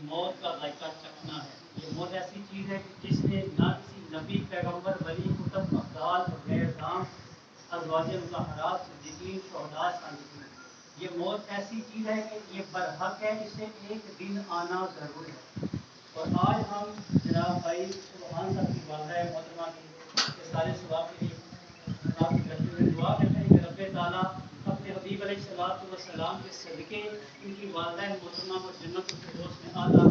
موت کا ذائقہ چکھنا ہے۔ یہ موت ایسی چیز ہے کہ جس نے نہ کسی نبی، پیغمبر، ولی، کتب، افضال اور غیر دام ازواج مطہرات، صدیقین، شہداء کی۔ یہ موت ایسی چیز ہے کہ یہ برحق ہے، اسے ایک دن آنا ضرور ہے۔ اور آج ہم جناب بھائی سبحان صاحب کی والدہ محترمہ کے سارے ثواب کے لیے آپ کی رحمت میں دعا کرتے ہیں کہ رب تعالیٰ اپنے حبیب علیہ الصلوۃ والسلام کے صدقے ان کی والدہ محترمہ کو جنت الفردوس میں اعلیٰ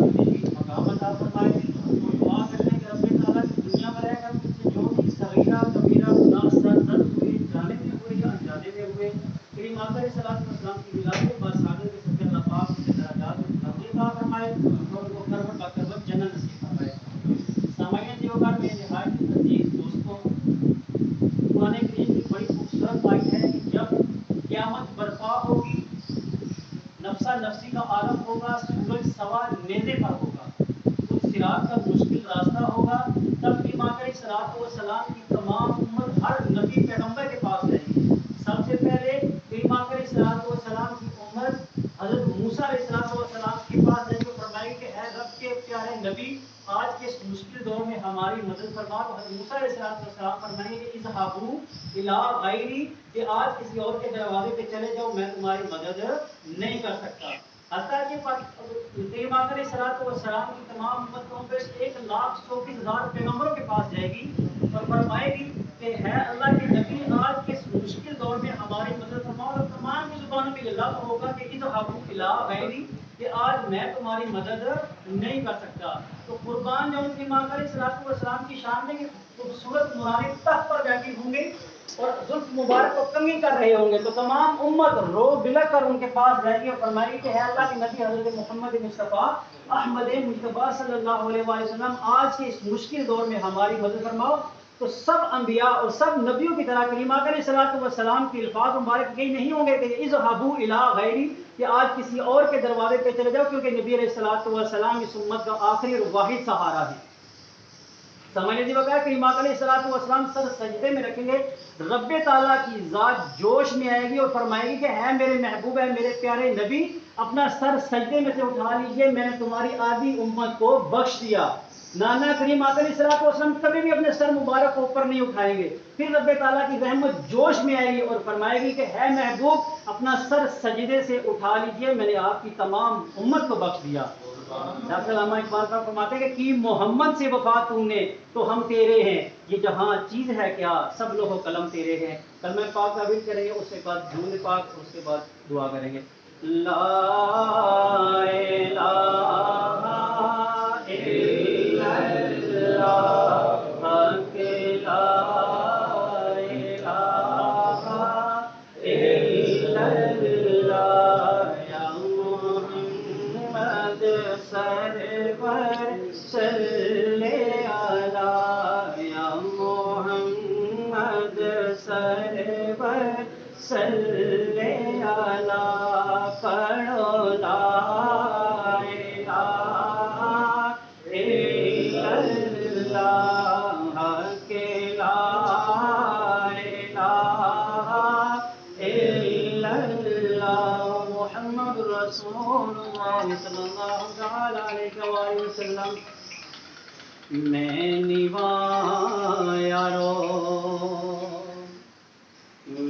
مقام عطا فرمائے۔ اور دعا کرتے ہیں کہ رب تعالیٰ کی دنیا میں رہ کر مجھ سے جو بھی صغیرہ کبیرہ گناہ سرزد ہوئے، جانے میں ہوئے یا انجانے میں ہوئے، کریم آقا علیہ الصلوۃ والسلام کی میلاد کے بعد سعادت کے صدقے اللہ پاک ان کے درجات میں بلندی عطا فرمائے اور وہ کربت بکربت جنت نصیب فرمائے۔ سامعین دیوگار میں نہایت عزیز دوستوں، قرآن کریم کی بڑی خوبصورت آیت ہے کہ جب قیامت برپا ہوگی، نفسا نفسی کا عالم ہوگا، سورج سوا نیزے پر ہوگا، اس صراط کا مشکل راستہ ہوگا، تب امام علیہ الصلوۃ والسلام کی تمام امت ہر نبی پیغمبر کے پاس جائے گی۔ سب سے پہلے امام علیہ الصلوۃ والسلام کی امت حضرت موسیٰ علیہ السلام کے پاس جائے گی اور فرمائے گی کہ اے رب کے پیارے نبی، آج کے اس مشکل دور میں ہماری مدد فرما۔ تو حضرت موسیٰ علیہ السلام فرمائیں گے کہ اذهبوا الی غیری، کہ آج کسی اور کے دروازے پہ چلے جاؤ، میں تمہاری مدد نہیں کر سکتا۔ حتیٰ کہ امام علیہ السلام کی تمام امتوں پہ 1,34,000 پیغمبروں کے پاس جائے گی اور فرمائے گی کہ ہے اللہ کے نبی، آج کے اس مشکل دور میں ہماری مدد فرماؤ۔ اور تمام کی زبانوں میں یہ لفظ ہوگا کہ اذهبوا الی غیری، کہ آج میں تمہاری مدد نہیں کر سکتا۔ تو قربان جو امام علیہ السلام کی شان میں کہ خوبصورت نورانی تخت پر بیٹھی ہوں گے اور زلف مبارک کو کنگھی کر رہے ہوں گے، تو تمام امت رو بلک کر ان کے پاس جائے گی اور فرمائے گی کہ ہے اللہ کے نبی حضرت محمد مصطفیٰ احمد مجتبیٰ صلی اللہ علیہ وآلہ وسلم، آج کے اس مشکل دور میں ہماری مدد فرماؤ۔ تو سب انبیاء اور سب نبیوں کی طرح کریم آقا علیہ السلام کے الفاظ مبارک یہی نہیں ہوں گے کہ اذهبوا الی غیری، کہ آج کسی اور کے دروازے پہ چلے جاؤ، کیونکہ نبی علیہ السلام اس امت کا آخری اور واحد سہارا ہے۔ سمجھنے دی وقت کہ امام علیہ السلام سر سجدے میں رکھیں گے، رب تعالیٰ کی ذات جوش میں آئے گی اور فرمائے گی کہ ہے میرے محبوب، ہے میرے پیارے نبی، اپنا سر سجدے میں سے اٹھا لیجئے، میں نے تمہاری آدھی امت کو بخش دیا۔ نانا کریم آقا علیہ السلام کبھی بھی اپنے سر مبارک کو اوپر نہیں اٹھائیں گے۔ پھر رب تعالیٰ کی رحمت جوش میں آئے گی اور فرمائے گی کہ ہے محبوب، اپنا سر سجدے سے اٹھا لیجئے، میں نے آپ کی تمام امت کو بخش دیا۔ ڈاکٹر علامہ اقبال صاحب فرماتے ہیں کہ کی محمد سے وفا تو نے تو ہم تیرے ہیں، یہ جہاں چیز ہے کیا، سب لوح و قلم تیرے ہیں۔ کلمہ پاک تعبیر کریں گے، اس کے بعد درود پاک اور اس کے بعد دعا کریں گے۔ لا الہ الا اللہ، حق لا الہ الا اللہ، یا محمد سرور صلی علی، یا محمد سرور صلی علی، پڑھو لا الہ الا اللہ، حق لا الہ الا اللہ، محمد رسول اللہ صلی اللہ تعالی علیہ وآلہ وسلم۔ میں نیواں یارو،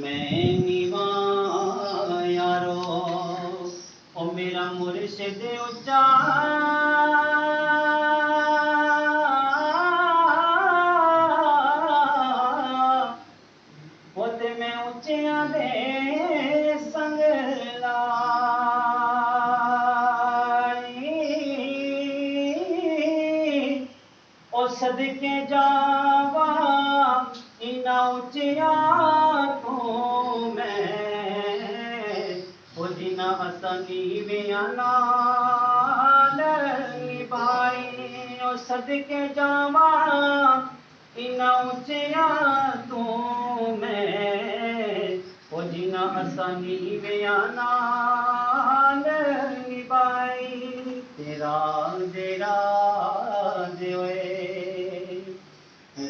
میں نیواں یارو، او میرا مرشد اچا، وہ تے میں اچیاں دے سنگ صدقے جاواں انہاں اچیاں تو میں، او جنہاں اسانی ویاں نال نبھائی، او صدقے جاواں انہاں اچیاں تو میں، او جنہاں اسانی ویاں نال نبھائی، تیرا دیرا دے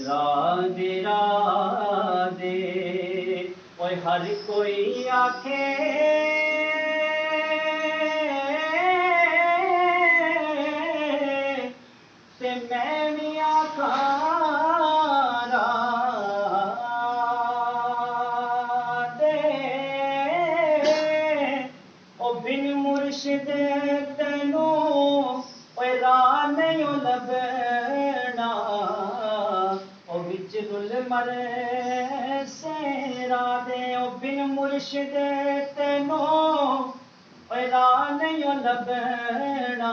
رادے رادے، اوے ہر کوئی آکھے مرے سے رادے او بن مرشد تینو نہیں لبنا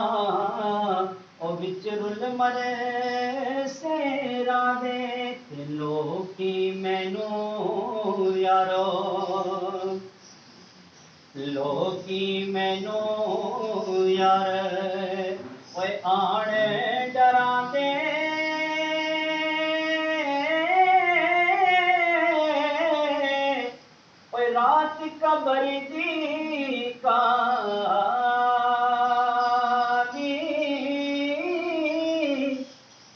او وچ رل مرے سے رادے تے لوکی مینوں یارو لوکی مینوں یار اوے آن ڈراندے اوے رات قبر دی کالی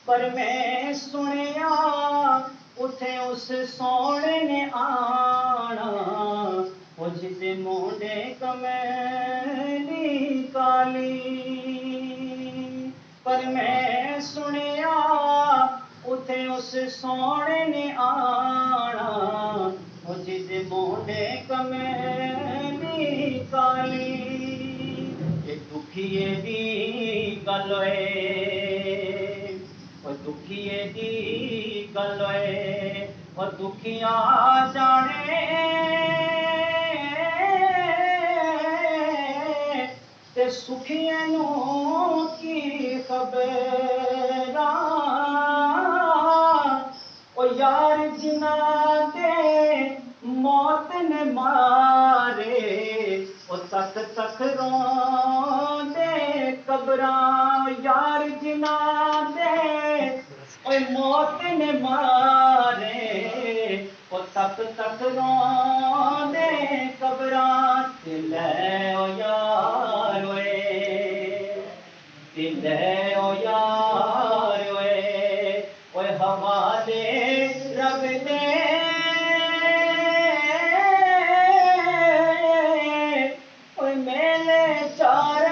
پر میں سنیا اتھے اس سونے نے آنا وہ جس مونڈے کمیلی کالی پر میں سنیا اتھے اس سونے نے آنا وہ جس مونڈے کمیلی کالی یہ دکھیے دی گل ہے وہ دکھیے دی گل ہے وہ دکھیا جانے تے سکھیے نوں کی خبر او یار جنہ دے موت نے مارے او تک تک روندے قبراں یار جنہ دے او موت نے مارے او تک تک روندے قبراں تے لے او یار وے تے لے او یار وے اوے حوالے رب دے اوے میلے چار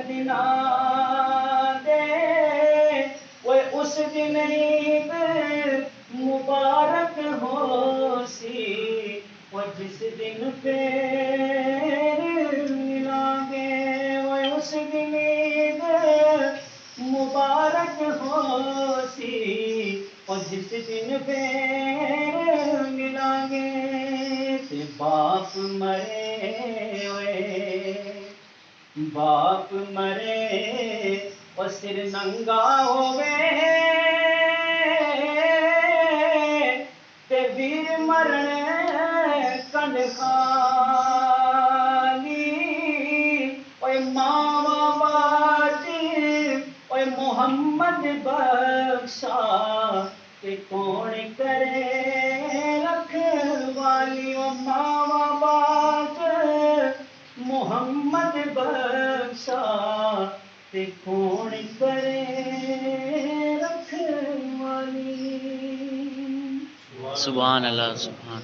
دناں دے اوے اس دن عید مبارک ہو سی وہ جس دن پھر ملیں گے اوے اس دن عید مبارک ہو سی اور جس دن پھر ملیں گے تے باپ مرے ہوئے باپ مرے اور سر ننگا ہوئے تے ویر مرن کنڈ خالی اوے ماں باجی اوے محمد بخشا کہ کون کرے رکھوالی او ماں باج محمد بخشا کہ کون کرے رکھوالی سبحان اللہ سبحان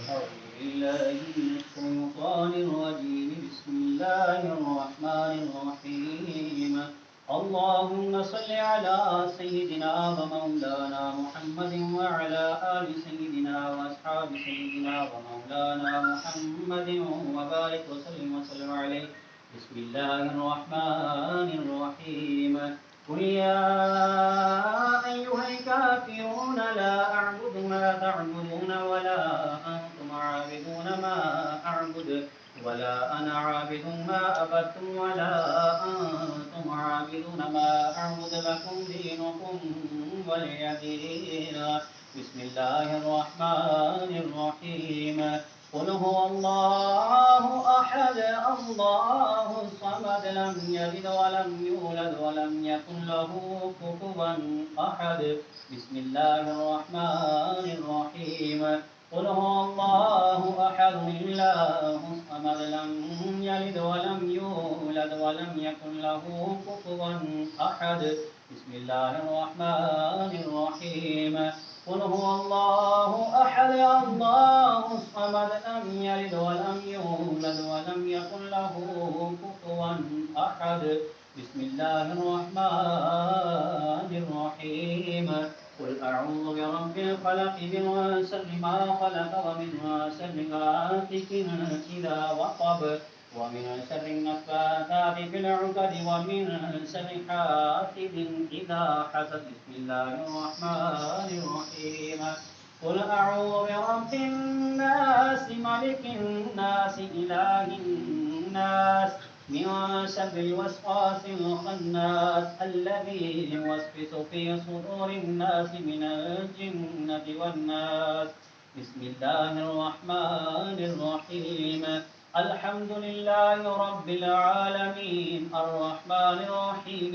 بسم اللہ الرحمن الرحیم اللهم صل على سيدنا ومولانا محمد وعلى آل سيدنا وأصحاب سيدنا ومولانا محمد وبارك وسلم عليه بسم الله الرحمن الرحيم قل يا أيها الكافرون لا أعبد ما تعبدون ولا أنتم عابدون ما أعبد ولا أنا عابد ما عبدتم ولا أنتم عابدون ما أعبد لكم دينكم ولي دين بسم الله الرحمن الرحيم قل هو الله أحد الله الصمد لم يلد ولم يولد ولم يكن له كفوا أحد بسم الله الرحمن الرحيم قل هو الله أحد الله الصمد لم يلد ولم يولد ولم يكن له كفوا أحد بسم الله الرحمن الرحيم قل هو الله أحد الله الصمد لم يلد ولم يولد ولم يكن له كفوا أحد بسم الله الرحمن الرحيم قل أعوذ برب الفلق من شر ما خلق ومن شر غاسق إذا وقب ومن شر النفاثات في العقد ومن شر حاسد إذا حسد بسم الله الرحمن الرحيم قل أعوذ برب الناس ملك الناس إله الناس من شر الوسواس الخناس الذي يوسوس في صدور الناس من الجنة والناس. بسم الله الرحمن الرحيم. الحمد لله رب العالمين الرحمن الرحيم